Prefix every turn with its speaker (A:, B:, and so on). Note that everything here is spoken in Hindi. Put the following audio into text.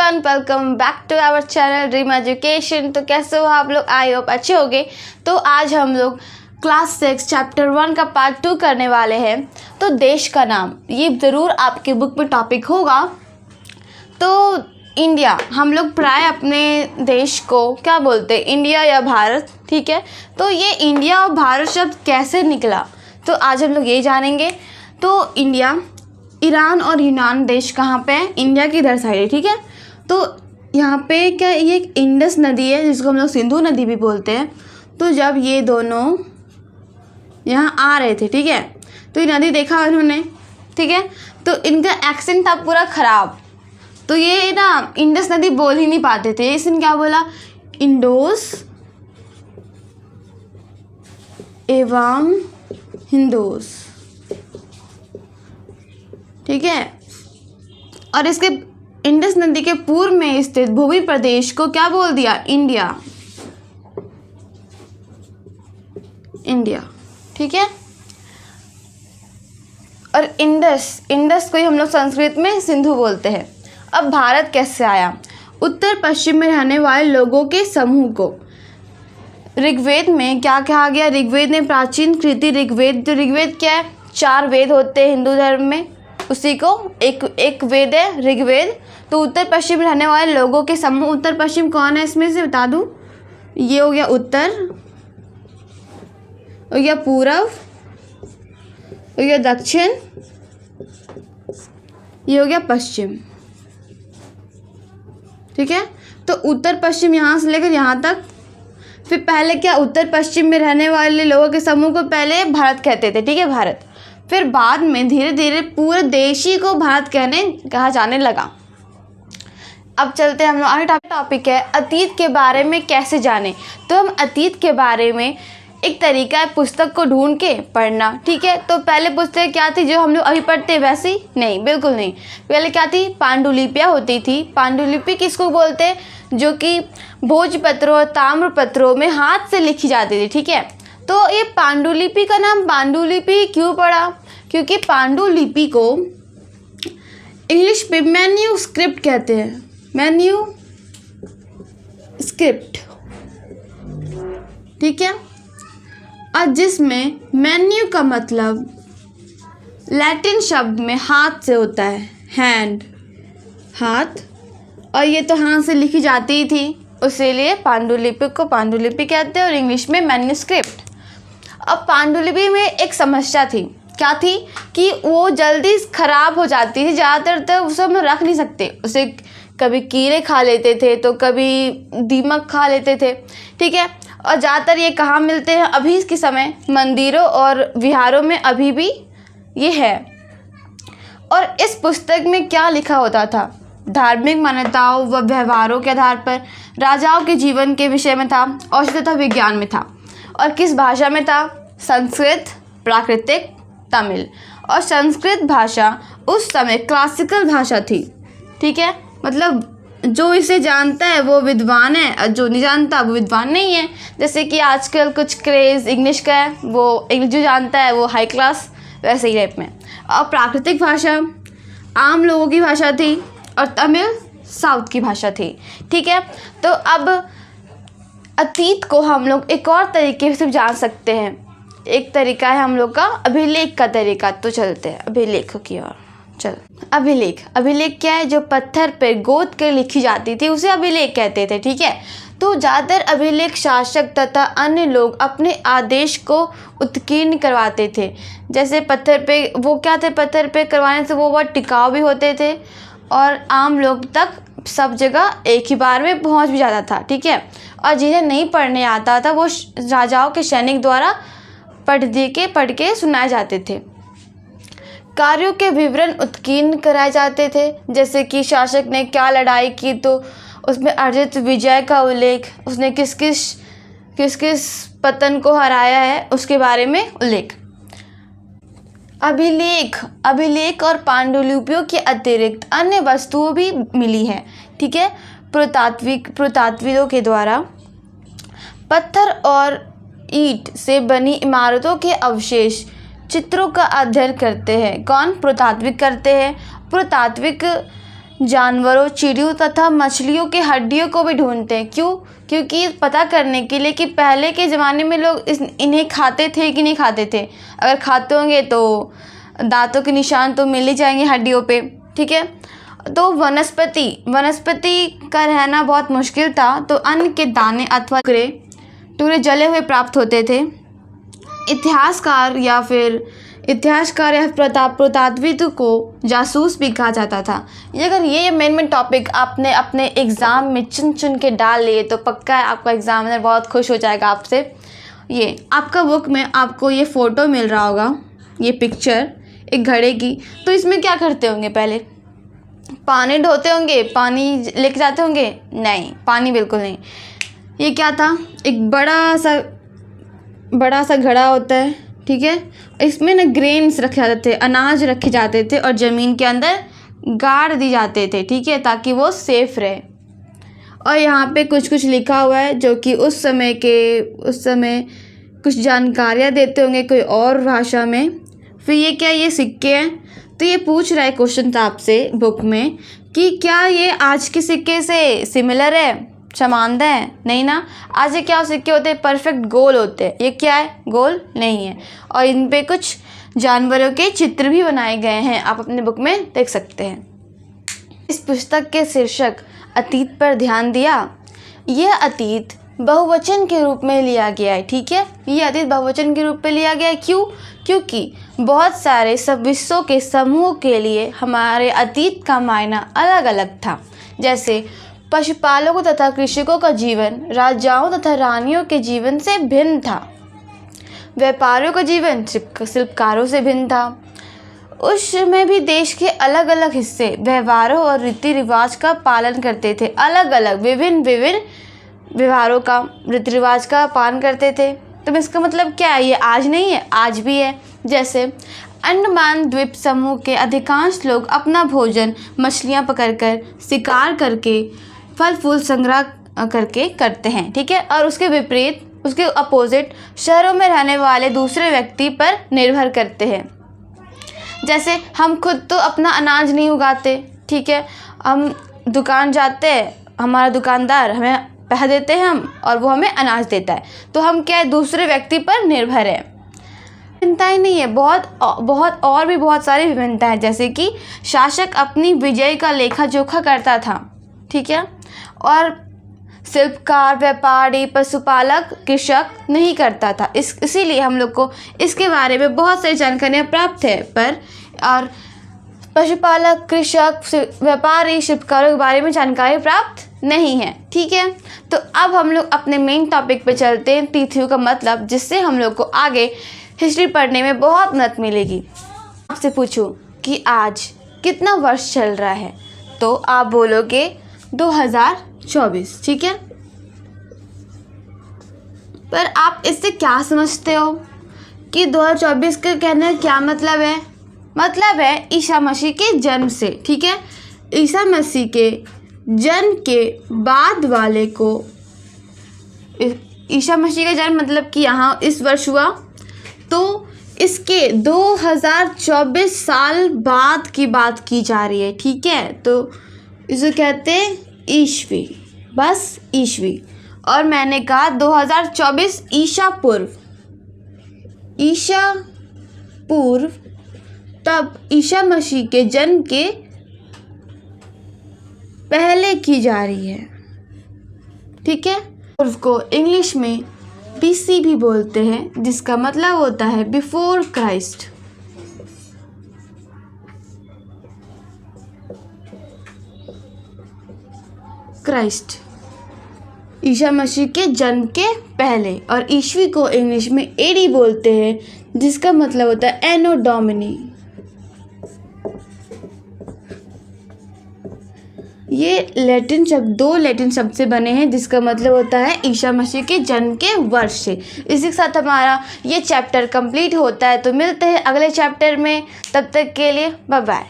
A: Everyone, welcome back to our channel dream education. तो कैसे हो आप लोग? आई होप अच्छे होंगे। तो आज हम लोग क्लास 6 चैप्टर 1 का पार्ट 2 करने वाले हैं। तो देश का नाम ये ज़रूर आपकी बुक में टॉपिक होगा। तो इंडिया, हम लोग प्राय अपने देश को क्या बोलते हैं, इंडिया या भारत, ठीक है। तो ये इंडिया और भारत शब्द कैसे निकला, तो आज हम लोग ये जानेंगे। तो इंडिया, ईरान और यूनान देश कहाँ पे है? इंडिया की इधर साइड है, ठीक है। तो यहाँ पे क्या, ये एक इंडस नदी है जिसको हम लोग सिंधु नदी भी बोलते हैं। तो जब ये दोनों यहाँ आ रहे थे, ठीक है, तो ये नदी देखा उन्होंने, ठीक है। तो इनका एक्सेंट था पूरा ख़राब, तो ये ना इंडस नदी बोल ही नहीं पाते थे, इसने क्या बोला, इंडोस एवं हिंदोस, ठीक है। और इसके इंडस नदी के पूर्व में स्थित भूमि प्रदेश को क्या बोल दिया, इंडिया, इंडिया, ठीक है। और इंडस को ही हम लोग संस्कृत में सिंधु बोलते हैं। अब भारत कैसे आया? उत्तर पश्चिम में रहने वाले लोगों के समूह को ऋग्वेद में क्या कहा गया? ऋग्वेद ने प्राचीन कृति ऋग्वेद, तो ऋग्वेद क्या है, 4 वेद होते हैं हिंदू धर्म में, उसी को एक वेद है ऋग्वेद। तो उत्तर पश्चिम रहने वाले लोगों के समूह, उत्तर पश्चिम कौन है इसमें से बता दूं? ये हो गया उत्तर, हो गया पूर्व, हो गया दक्षिण, ये हो गया पश्चिम, ठीक है। तो उत्तर पश्चिम यहाँ से लेकर यहाँ तक। फिर पहले क्या, उत्तर पश्चिम में रहने वाले लोगों के समूह को पहले भारत कहते थे, ठीक है, भारत। फिर बाद में धीरे धीरे पूरे देश ही को भारत कहा जाने लगा। अब चलते हैं हम लोग आगे। टॉपिक है अतीत के बारे में कैसे जाने। तो हम अतीत के बारे में एक तरीका है पुस्तक को ढूंढ के पढ़ना, ठीक है। तो पहले पुस्तक क्या थी जो हम लोग अभी पढ़ते, वैसी नहीं, बिल्कुल नहीं। पहले क्या थी, पांडुलिपियाँ होती थी। पांडुलिपि किसको बोलते हैं? जो कि भोजपत्रों और ताम्रपत्रों में हाथ से लिखी जाती थी, ठीक है। तो ये पांडुलिपि का नाम पांडुलिपि क्यों पड़ा? क्योंकि पांडुलिपि को इंग्लिश में मैन्यूस्क्रिप्ट कहते हैं, मैन्यूस्क्रिप्ट, ठीक है। और जिसमें मैन्यू का मतलब लैटिन शब्द में हाथ से होता है, हैंड, हाथ, और ये तो हाथ से लिखी जाती ही थी, इसीलिए पांडुलिपि को पांडुलिपि कहते हैं और इंग्लिश में मैन्यूस्क्रिप्ट। अब पांडुलिपि में एक समस्या थी, क्या थी कि वो जल्दी ख़राब हो जाती थी, ज़्यादातर तो उसे हम रख नहीं सकते, उसे कभी कीड़े खा लेते थे तो कभी दीमक खा लेते थे, ठीक है। और ज़्यादातर ये कहाँ मिलते हैं अभी के समय? मंदिरों और विहारों में अभी भी ये है। और इस पुस्तक में क्या लिखा होता था? धार्मिक मान्यताओं व व्यवहारों के आधार पर राजाओं के जीवन के विषय में था, औषधि तथा विज्ञान में था। और किस भाषा में था? संस्कृत, प्राकृतिक, तमिल। और संस्कृत भाषा उस समय क्लासिकल भाषा थी, ठीक है। मतलब जो इसे जानता है वो विद्वान है और जो नहीं जानता वो विद्वान नहीं है। जैसे कि आजकल कुछ क्रेज़ इंग्लिश का है, वो इंग्लिश जो जानता है वो हाई क्लास, वैसे ही टाइप में। और प्राकृतिक भाषा आम लोगों की भाषा थी और तमिल साउथ की भाषा थी, ठीक है। तो अब अतीत को हम लोग एक और तरीके से जान सकते हैं। एक तरीका है हम लोग का अभिलेख का तरीका। तो चलते हैं अभिलेखों की ओर। चल, अभिलेख क्या है? जो पत्थर पे गोद कर लिखी जाती थी उसे अभिलेख कहते थे, ठीक है। तो ज़्यादातर अभिलेख शासक तथा अन्य लोग अपने आदेश को उत्कीर्ण करवाते थे। जैसे पत्थर पे, वो क्या थे, पत्थर पे करवाने से वो बहुत टिकाऊ भी होते थे और आम लोग तक सब जगह एक ही बार में पहुंच भी जाता था, ठीक है। और जिन्हें नहीं पढ़ने आता था वो राजाओं के सैनिक द्वारा पढ़ के सुनाए जाते थे। कार्यों के विवरण उत्कीर्ण कराए जाते थे, जैसे कि शासक ने क्या लड़ाई की तो उसमें अर्जित विजय का उल्लेख, उसने किस किस पतन को हराया है उसके बारे में उल्लेख। अभिलेख और पांडुलिपियों के अतिरिक्त अन्य वस्तुओं भी मिली है, ठीक है। पुरातात्विकों के द्वारा पत्थर और ईंट से बनी इमारतों के अवशेष, चित्रों का अध्ययन करते हैं। कौन? पुरातात्विक करते हैं। पुरातात्विक जानवरों, चिड़ियों तथा मछलियों की हड्डियों को भी ढूंढते हैं। क्यों? क्योंकि पता करने के लिए कि पहले के ज़माने में लोग इन्हें खाते थे कि नहीं खाते थे। अगर खाते होंगे तो दांतों के निशान तो मिल ही जाएंगे हड्डियों पे, ठीक है। तो वनस्पति का रहना बहुत मुश्किल था, तो अन्न के दाने अथवा टुकड़े जले हुए प्राप्त होते थे। इतिहासकार या पुरातत्वविद को जासूस भी कहा जाता था। अगर ये मेन टॉपिक आपने अपने एग्ज़ाम में चुन के डाल लिए तो पक्का है आपका एग्ज़ामिनर बहुत खुश हो जाएगा आपसे। ये आपका बुक में आपको ये फ़ोटो मिल रहा होगा, ये पिक्चर एक घड़े की। तो इसमें क्या करते होंगे? पहले पानी ढोते होंगे, पानी लेके जाते होंगे? नहीं, पानी बिल्कुल नहीं। ये क्या था? एक बड़ा सा घड़ा होता है, ठीक है। इसमें ना ग्रेन्स रखे जाते थे, अनाज रखे जाते थे और ज़मीन के अंदर गाड़ दी जाते थे, ठीक है, ताकि वो सेफ रहे। और यहाँ पे कुछ लिखा हुआ है जो कि उस समय कुछ जानकारियाँ देते होंगे कोई और भाषा में। फिर ये क्या, ये सिक्के हैं। तो ये पूछ रहा है क्वेश्चन था आपसे बुक में कि क्या ये आज के सिक्के से सिमिलर है, समानता है? नहीं ना। आज ये क्या सिक्के होते हैं? परफेक्ट गोल होते हैं। ये क्या है? गोल नहीं है। और इन पे कुछ जानवरों के चित्र भी बनाए गए हैं, आप अपने बुक में देख सकते हैं। इस पुस्तक के शीर्षक अतीत पर ध्यान दिया। यह अतीत बहुवचन के रूप में लिया गया है, ठीक है। ये अतीत बहुवचन के रूप में लिया गया है। क्यों? क्योंकि बहुत सारे विश्वों के समूह के लिए हमारे अतीत का मायना अलग अलग था। जैसे पशुपालकों तथा कृषकों का जीवन राजाओं तथा रानियों के जीवन से भिन्न था। व्यापारियों का जीवन शिल्पकारों से भिन्न था। उस में भी देश के अलग अलग हिस्से व्यवहारों और रीति रिवाज का पालन करते थे। अलग अलग विभिन्न व्यवहारों का, रीति रिवाज का पालन करते थे। तो इसका मतलब क्या है? ये आज नहीं है, आज भी है। जैसे अंडमान द्वीप समूह के अधिकांश लोग अपना भोजन मछलियाँ पकड़कर, शिकार करके, फल फूल संग्रह करके करते हैं, ठीक है। और उसके विपरीत, उसके अपोजिट शहरों में रहने वाले दूसरे व्यक्ति पर निर्भर करते हैं। जैसे हम खुद तो अपना अनाज नहीं उगाते, ठीक है। हम दुकान जाते हैं, हमारा दुकानदार हमें पैसा देते हैं और वो हमें अनाज देता है। तो हम क्या है? दूसरे व्यक्ति पर निर्भर है। विभिन्नताएं नहीं है, बहुत और भी बहुत सारी विभिन्नता है। जैसे कि शासक अपनी विजय का लेखा जोखा करता था, ठीक है, और शिल्पकार, व्यापारी, पशुपालक, कृषक नहीं करता था। इसीलिए हम लोग को इसके बारे में बहुत सारी जानकारियाँ प्राप्त है, पर और पशुपालक, कृषक, व्यापारी, शिल्पकारों के बारे में जानकारी प्राप्त नहीं है, ठीक है। तो अब हम लोग अपने मेन टॉपिक पे चलते हैं, तिथियों का मतलब, जिससे हम लोग को आगे हिस्ट्री पढ़ने में बहुत मदद मिलेगी। आपसे पूछूं कि आज कितना वर्ष चल रहा है, तो आप बोलोगे 2024, ठीक है। पर आप इससे क्या समझते हो कि 2024 का कहने का क्या मतलब है? मतलब है ईसा मसीह के जन्म से, ठीक है। ईसा मसीह के जन्म के बाद वाले को, ईसा मसीह का जन्म मतलब कि यहाँ इस वर्ष हुआ, तो इसके 2024 साल बाद की बात की जा रही है, ठीक है। तो इसे कहते हैं ईस्वी, बस ईस्वी। और मैंने कहा 2024 ईसा पूर्व, तब ईसा मसीह के जन्म के पहले की जा रही है, ठीक है। पूर्व को इंग्लिश में BC भी बोलते हैं, जिसका मतलब होता है बिफोर क्राइस्ट। ईसा मसीह के जन्म के पहले। और ईस्वी को इंग्लिश में AD बोलते हैं, जिसका मतलब होता है एनो डोमिनी। ये दो लैटिन शब्द से बने हैं, जिसका मतलब होता है ईसा मसीह के जन्म के वर्ष से। इसी के साथ हमारा ये चैप्टर कंप्लीट होता है। तो मिलते हैं अगले चैप्टर में, तब तक के लिए बाय बाय।